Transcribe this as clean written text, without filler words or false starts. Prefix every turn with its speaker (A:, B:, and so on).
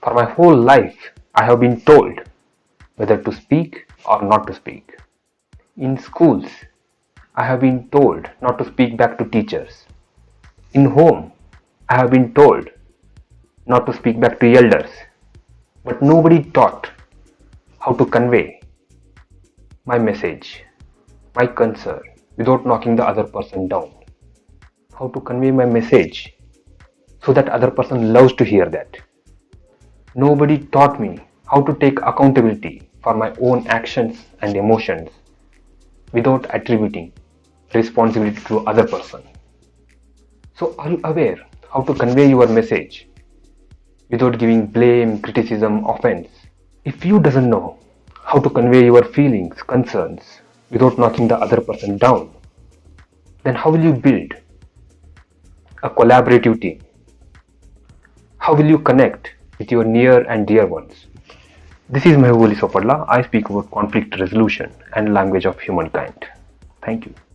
A: For my whole life, I have been told whether to speak or not to speak. In schools, I have been told not to speak back to teachers. In home, I have been told not to speak back to elders. But nobody taught how to convey my message, my concern, without knocking the other person down. How to convey my message so that other person loves to hear that. Nobody taught me how to take accountability for my own actions and emotions without attributing responsibility to other person. So are you aware how to convey your message without giving blame, criticism, offense? If you doesn't know how to convey your feelings, concerns without knocking the other person down, then how will you build a collaborative team? How will you connect with your near and dear ones? This is Mehboob Ali Sopadla. I speak about conflict resolution and language of humankind. Thank you.